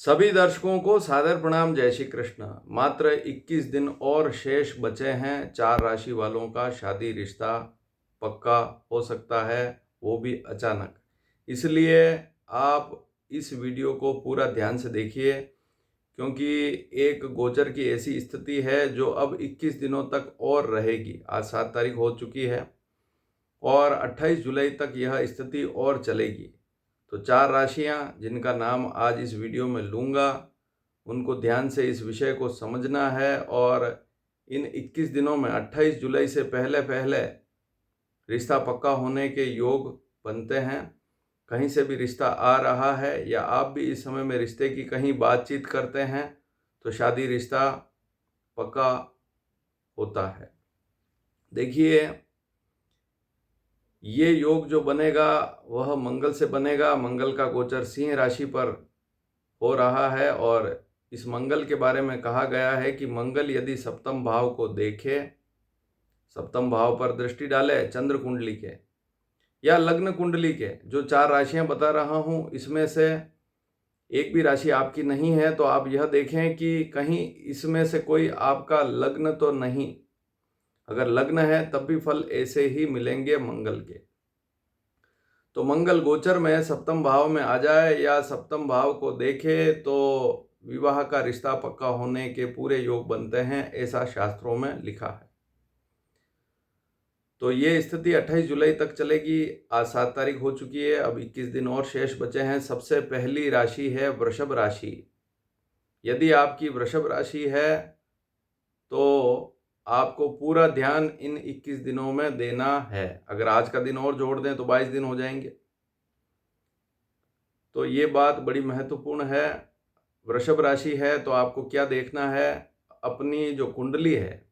सभी दर्शकों को सादर प्रणाम। जय श्री कृष्ण। मात्र 21 दिन और शेष बचे हैं। 4 राशि वालों का शादी रिश्ता पक्का हो सकता है, वो भी अचानक। इसलिए आप इस वीडियो को पूरा ध्यान से देखिए, क्योंकि एक गोचर की ऐसी स्थिति है जो अब 21 दिनों तक और रहेगी। आज 7 तारीख हो चुकी है और 28 जुलाई तक यह स्थिति और चलेगी। तो 4 राशियां जिनका नाम आज इस वीडियो में लूँगा, उनको ध्यान से इस विषय को समझना है और इन 21 दिनों में 28 जुलाई से पहले पहले रिश्ता पक्का होने के योग बनते हैं। कहीं से भी रिश्ता आ रहा है या आप भी इस समय में रिश्ते की कहीं बातचीत करते हैं तो शादी रिश्ता पक्का होता है। देखिए, ये योग जो बनेगा वह मंगल से बनेगा। मंगल का गोचर सिंह राशि पर हो रहा है और इस मंगल के बारे में कहा गया है कि मंगल यदि सप्तम भाव को देखे, सप्तम भाव पर दृष्टि डाले चंद्र कुंडली के या लग्न कुंडली के, जो 4 राशियां बता रहा हूं इसमें से एक भी राशि आपकी नहीं है तो आप यह देखें कि कहीं इसमें से कोई आपका लग्न तो नहीं। अगर लग्न है तब भी फल ऐसे ही मिलेंगे मंगल के। तो मंगल गोचर में सप्तम भाव में आ जाए या सप्तम भाव को देखे तो विवाह का रिश्ता पक्का होने के पूरे योग बनते हैं, ऐसा शास्त्रों में लिखा है। तो ये स्थिति 28 जुलाई तक चलेगी। आज 7 तारीख हो चुकी है, अब 21 दिन और शेष बचे हैं। सबसे पहली राशि है वृषभ राशि। यदि आपकी वृषभ राशि है तो आपको पूरा ध्यान इन 21 दिनों में देना है। अगर आज का दिन और जोड़ दें तो 22 दिन हो जाएंगे। तो ये बात बड़ी महत्वपूर्ण है। वृषभ राशि है तो आपको क्या देखना है, अपनी जो कुंडली है,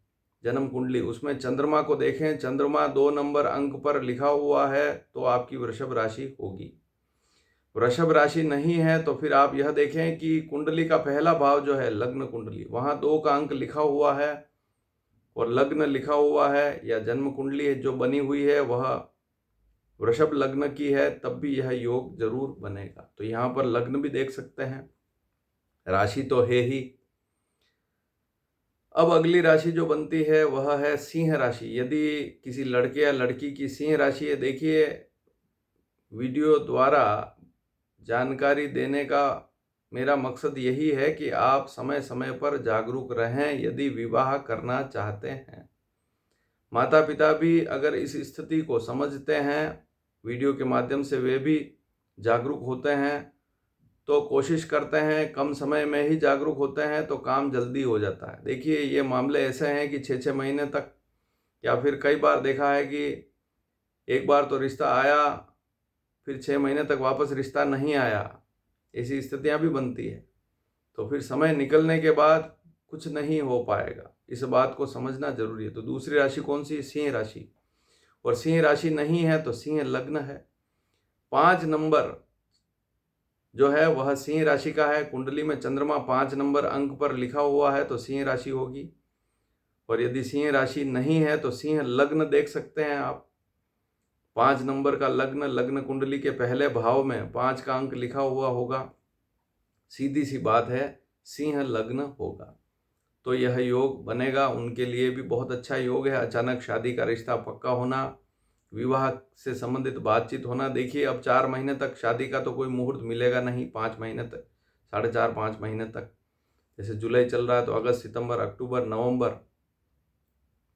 जन्म कुंडली, उसमें चंद्रमा को देखें। चंद्रमा 2 नंबर अंक पर लिखा हुआ है तो आपकी वृषभ राशि होगी। वृषभ राशि नहीं है तो फिर आप यह देखें कि कुंडली का पहला भाव जो है लग्न कुंडली, वहाँ 2 का अंक लिखा हुआ है और लग्न लिखा हुआ है, या जन्म कुंडली जो बनी हुई है वह वृषभ लग्न की है, तब भी यह योग जरूर बनेगा। तो यहाँ पर लग्न भी देख सकते हैं, राशि तो है ही। अब अगली राशि जो बनती है वह है सिंह राशि। यदि किसी लड़के या लड़की की सिंह राशि है, देखिए वीडियो द्वारा जानकारी देने का मेरा मकसद यही है कि आप समय समय पर जागरूक रहें यदि विवाह करना चाहते हैं। माता पिता भी अगर इस स्थिति को समझते हैं, वीडियो के माध्यम से वे भी जागरूक होते हैं, तो कोशिश करते हैं, कम समय में ही जागरूक होते हैं तो काम जल्दी हो जाता है। देखिए, ये मामले ऐसे हैं कि 6-6 महीने तक, या फिर कई बार देखा है कि एक बार तो रिश्ता आया फिर 6 महीने तक वापस रिश्ता नहीं आया, ऐसी स्थितियां भी बनती है। तो फिर समय निकलने के बाद कुछ नहीं हो पाएगा, इस बात को समझना जरूरी है। तो दूसरी राशि कौन सी? सिंह राशि। और सिंह राशि नहीं है तो सिंह लग्न है। 5 नंबर जो है वह सिंह राशि का है। कुंडली में चंद्रमा 5 नंबर अंक पर लिखा हुआ है तो सिंह राशि होगी। और यदि सिंह राशि नहीं है तो सिंह लग्न देख सकते हैं आप। 5 नंबर का लग्न, लग्न कुंडली के पहले भाव में 5 का अंक लिखा हुआ होगा। सीधी सी बात है, सिंह लग्न होगा। तो यह योग बनेगा, उनके लिए भी बहुत अच्छा योग है। अचानक शादी का रिश्ता पक्का होना, विवाह से संबंधित बातचीत होना। देखिए, अब 4 महीने तक शादी का तो कोई मुहूर्त मिलेगा नहीं, 5 महीने तक, 4.5-5 महीने तक। जैसे जुलाई चल रहा है तो अगस्त, सितंबर, अक्टूबर, नवंबर,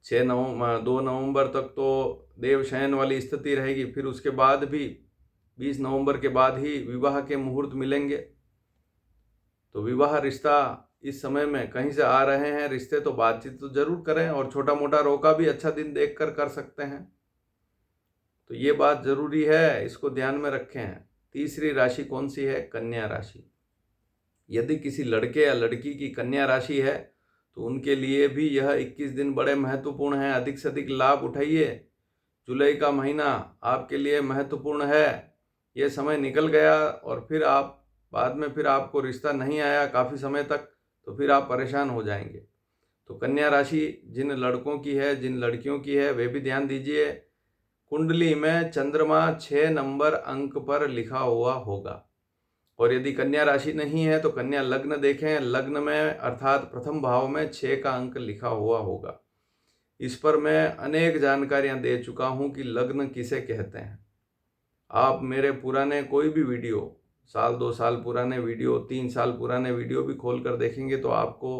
2 नवंबर तक तो देवशयन वाली स्थिति रहेगी। फिर उसके बाद भी 20 नवंबर के बाद ही विवाह के मुहूर्त मिलेंगे। तो विवाह रिश्ता इस समय में कहीं से आ रहे हैं रिश्ते तो बातचीत तो जरूर करें, और छोटा मोटा रोका भी अच्छा दिन देखकर कर सकते हैं। तो ये बात जरूरी है, इसको ध्यान में रखें। तीसरी राशि कौन सी है? कन्या राशि। यदि किसी लड़के या लड़की की कन्या राशि है तो उनके लिए भी यह 21 दिन बड़े महत्वपूर्ण हैं। अधिक से अधिक लाभ उठाइए। जुलाई का महीना आपके लिए महत्वपूर्ण है। ये समय निकल गया और फिर आप बाद में फिर आपको रिश्ता नहीं आया काफ़ी समय तक, तो फिर आप परेशान हो जाएंगे। तो कन्या राशि जिन लड़कों की है, जिन लड़कियों की है, वे भी ध्यान दीजिए। कुंडली में चंद्रमा 6 नंबर अंक पर लिखा हुआ होगा। और यदि कन्या राशि नहीं है तो कन्या लग्न देखें। लग्न में अर्थात प्रथम भाव में 6 का अंक लिखा हुआ होगा। इस पर मैं अनेक जानकारियां दे चुका हूं कि लग्न किसे कहते हैं। आप मेरे पुराने कोई भी वीडियो, साल 2 साल पुराने वीडियो, 3 साल पुराने वीडियो भी खोल कर देखेंगे तो आपको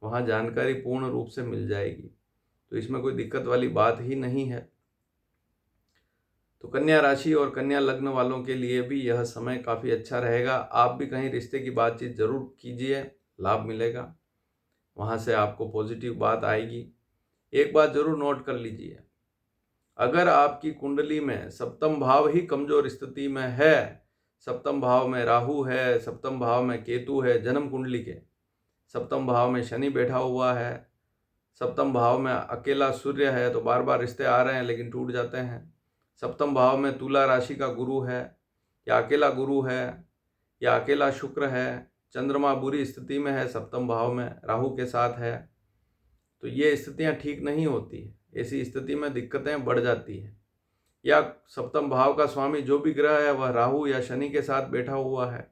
वहाँ जानकारी पूर्ण रूप से मिल जाएगी। तो इसमें कोई दिक्कत वाली बात ही नहीं है। तो कन्या राशि और कन्या लग्न वालों के लिए भी यह समय काफ़ी अच्छा रहेगा। आप भी कहीं रिश्ते की बातचीत ज़रूर कीजिए, लाभ मिलेगा, वहाँ से आपको पॉजिटिव बात आएगी। एक बात ज़रूर नोट कर लीजिए, अगर आपकी कुंडली में सप्तम भाव ही कमजोर स्थिति में है, सप्तम भाव में राहु है, सप्तम भाव में केतु है, जन्म कुंडली के सप्तम भाव में शनि बैठा हुआ है, सप्तम भाव में अकेला सूर्य है, तो बार बार रिश्ते आ रहे हैं लेकिन टूट जाते हैं। सप्तम भाव में तुला राशि का गुरु है, या अकेला गुरु है, या अकेला शुक्र है, चंद्रमा बुरी स्थिति में है, सप्तम भाव में राहु के साथ है, तो ये स्थितियां ठीक नहीं होती है। ऐसी स्थिति में दिक्कतें बढ़ जाती हैं। या सप्तम भाव का स्वामी जो भी ग्रह है वह राहु या शनि के साथ बैठा हुआ है,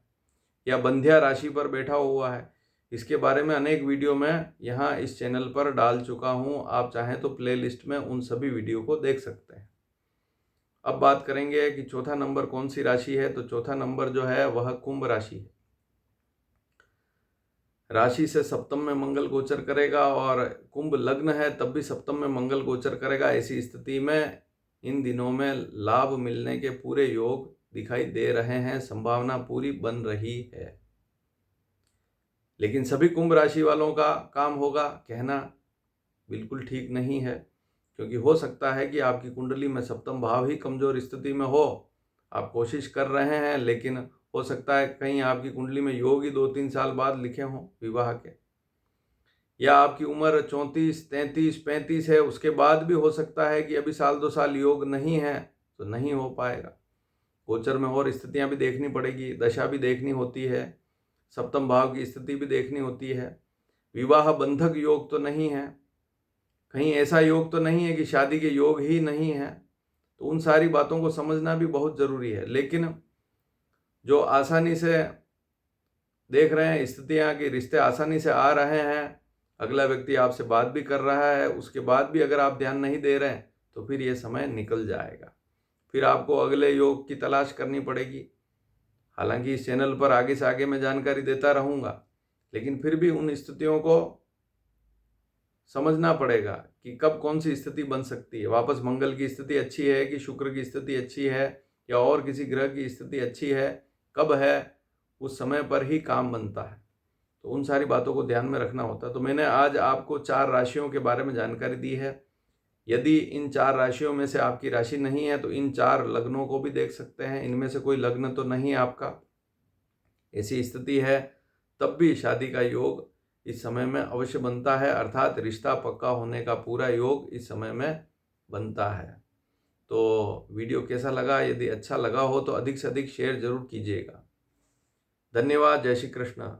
या बंध्या राशि पर बैठा हुआ है। इसके बारे में अनेक वीडियो मैं यहाँ इस चैनल पर डाल चुका हूँ। आप चाहें तो प्लेलिस्ट में उन सभी वीडियो को देख सकते हैं। अब बात करेंगे कि चौथा नंबर कौन सी राशि है। तो चौथा नंबर जो है वह कुंभ राशि है। राशि से सप्तम में मंगल गोचर करेगा, और कुंभ लग्न है तब भी सप्तम में मंगल गोचर करेगा। ऐसी स्थिति में इन दिनों में लाभ मिलने के पूरे योग दिखाई दे रहे हैं, संभावना पूरी बन रही है। लेकिन सभी कुंभ राशि वालों का काम होगा कहना बिल्कुल ठीक नहीं है, क्योंकि हो सकता है कि आपकी कुंडली में सप्तम भाव ही कमजोर स्थिति में हो। आप कोशिश कर रहे हैं, लेकिन हो सकता है कहीं आपकी कुंडली में योग ही 2-3 साल बाद लिखे हों विवाह के, या आपकी उम्र 34, 33, 35 है, उसके बाद भी हो सकता है कि अभी साल 2 साल योग नहीं है, तो नहीं हो पाएगा। गोचर में और स्थितियां भी देखनी पड़ेगी, दशा भी देखनी होती है, सप्तम भाव की स्थिति भी देखनी होती है। विवाह बंधक योग तो नहीं है, कहीं ऐसा योग तो नहीं है कि शादी के योग ही नहीं है। तो उन सारी बातों को समझना भी बहुत ज़रूरी है। लेकिन जो आसानी से देख रहे हैं स्थितियाँ कि रिश्ते आसानी से आ रहे हैं, अगला व्यक्ति आपसे बात भी कर रहा है, उसके बाद भी अगर आप ध्यान नहीं दे रहे हैं तो फिर ये समय निकल जाएगा। फिर आपको अगले योग की तलाश करनी पड़ेगी। हालांकि इस चैनल पर आगे से आगे मैं जानकारी देता रहूँगा, लेकिन फिर भी उन स्थितियों को समझना पड़ेगा कि कब कौन सी स्थिति बन सकती है। वापस मंगल की स्थिति अच्छी है कि शुक्र की स्थिति अच्छी है, या और किसी ग्रह की स्थिति अच्छी है, कब है, उस समय पर ही काम बनता है। तो उन सारी बातों को ध्यान में रखना होता है। तो मैंने आज आपको 4 राशियों के बारे में जानकारी दी है। यदि इन 4 राशियों में से आपकी राशि नहीं है तो इन 4 लग्नों को भी देख सकते हैं। इनमें से कोई लग्न तो नहीं है आपका, ऐसी स्थिति है तब भी शादी का योग इस समय में अवश्य बनता है, अर्थात रिश्ता पक्का होने का पूरा योग इस समय में बनता है। तो वीडियो कैसा लगा? यदि अच्छा लगा हो तो अधिक से अधिक शेयर जरूर कीजिएगा। धन्यवाद। जय श्री कृष्ण।